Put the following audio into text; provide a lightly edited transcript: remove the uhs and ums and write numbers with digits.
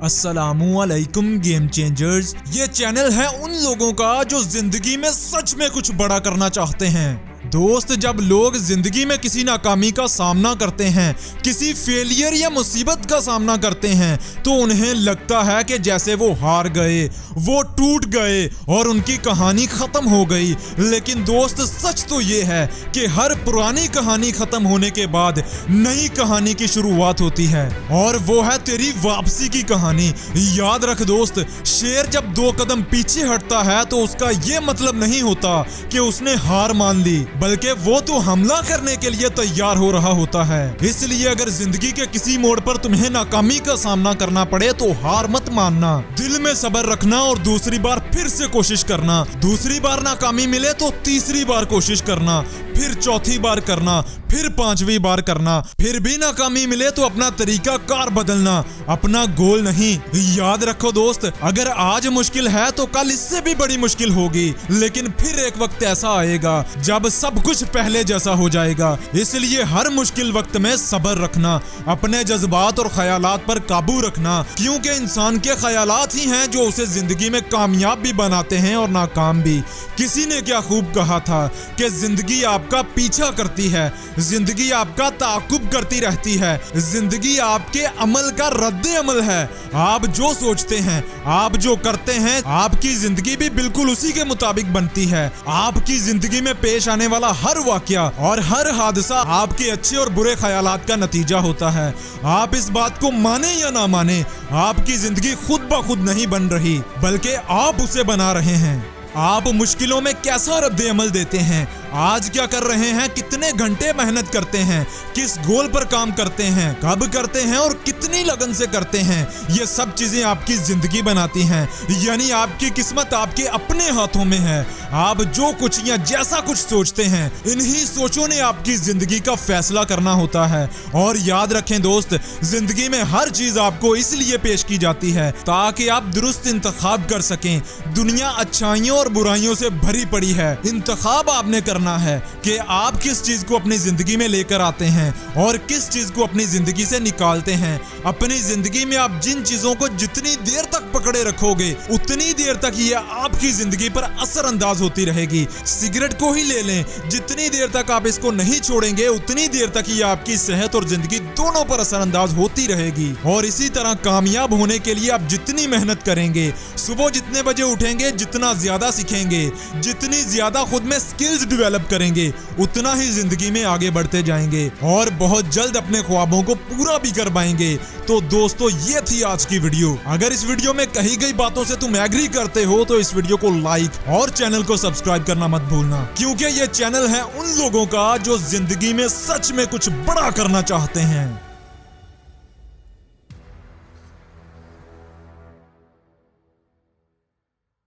अस्सलामुअलैकुम game changers. ये channel है उन लोगों का जो जिंदगी में सच में कुछ बड़ा करना चाहते हैं। दोस्त, जब लोग जिंदगी में किसी नाकामी का सामना करते हैं, किसी फेलियर या मुसीबत का सामना करते हैं, तो उन्हें लगता है कि जैसे वो हार गए, वो टूट गए और उनकी कहानी खत्म हो गई। लेकिन दोस्त, सच तो ये है कि हर पुरानी कहानी खत्म होने के बाद नई कहानी की शुरुआत होती है, और वो है तेरी वापसी की कहानी। याद रख दोस्त, शेर जब 2 कदम पीछे हटता है तो उसका ये मतलब नहीं होता कि उसने हार मान ली, बल्कि वो तो हमला करने के लिए तैयार हो रहा होता है। इसलिए अगर जिंदगी के किसी मोड़ पर तुम्हें नाकामी का सामना करना पड़े तो हार मत मानना, दिल में सब्र रखना और दूसरी बार फिर से कोशिश करना। दूसरी बार नाकामी मिले तो तीसरी बार कोशिश करना, फिर चौथी बार करना, फिर 5वीं बार करना। फिर भी नाकामी मिले तो अपना तरीका कार बदलना, अपना गोल नहीं। याद रखो दोस्त, अगर आज मुश्किल है तो कल इससे भी बड़ी मुश्किल होगी, लेकिन फिर एक वक्त ऐसा आएगा जब सब कुछ पहले जैसा हो जाएगा। इसलिए हर मुश्किल वक्त में सब्र रखना, अपने जज्बात और ख्यालात पर काबू रखना, क्योंकि इंसान के ख्यालात ही हैं जो उसे जिंदगी में कामयाब भी बनाते हैं और नाकाम भी। किसी ने क्या खूब कहा था कि जिंदगी आपका पीछा करती है, जिंदगी आपका ताकुब करती रहती है, जिंदगी आपके अमल का रद्द अमल है। आप जो सोचते हैं, आप जो करते हैं, आपकी जिंदगी भी बिल्कुल उसी के मुताबिक बनती है। आपकी जिंदगी में पेश आने वाला हर वाकया और हर हादसा आपके अच्छे और बुरे ख्यालात का नतीजा होता है। आप इस बात को माने या ना माने, आपकी जिंदगी खुद ब खुद नहीं बन रही, बल्कि आप उसे बना रहे हैं। आप मुश्किलों में कैसा रद्द अमल देते हैं, आज क्या कर रहे हैं, कितने घंटे मेहनत करते हैं, किस गोल पर काम करते हैं, कब करते हैं और कितनी लगन से करते हैं, ये सब चीजें आपकी जिंदगी बनाती हैं। यानी आपकी किस्मत आपके अपने हाथों में है। आप जो कुछ या जैसा कुछ सोचते हैं, इन्हीं सोचों ने आपकी जिंदगी का फैसला करना होता है। और याद रखें दोस्त, जिंदगी में हर चीज आपको इसलिए पेश की जाती है ताकि आप दुरुस्त इंतखाब कर सकें। दुनिया अच्छाइयों और बुराइयों से भरी पड़ी है। इंतखाब आपने करना है कि आप किस चीज को अपनी जिंदगी में लेकर आते हैं और किस चीज को अपनी जिंदगी से निकालते हैं। अपनी जिंदगी में आप जिन चीजों को जितनी देर तक पकड़े रखोगे, उतनी देर तक ये आपकी जिंदगी पर असर अंदाज होती रहेगी। सिगरेट को ही ले लें, जितनी देर तक आप इसको नहीं छोड़ेंगे, उतनी देर तक ये आपकी सेहत और जिंदगी दोनों पर असर अंदाज होती रहेगी। और इसी तरह कामयाब होने के लिए आप जितनी मेहनत करेंगे, सुबह जितने बजे उठेंगे, जितना ज्यादा सीखेंगे, जितनी ज्यादा खुद में स्किल्स डेवलप करेंगे, उतना ही जिंदगी में आगे बढ़ते जाएंगे और बहुत जल्द अपने ख्वाबों को पूरा भी कर पाएंगे। तो दोस्तों, ये थी आज की वीडियो। अगर इस वीडियो में कही गई बातों से तुम एग्री करते हो तो इस वीडियो को लाइक और चैनल को सब्सक्राइब करना मत भूलना, क्योंकि ये चैनल है उन लोगों का जो जिंदगी में सच में कुछ बड़ा करना चाहते हैं।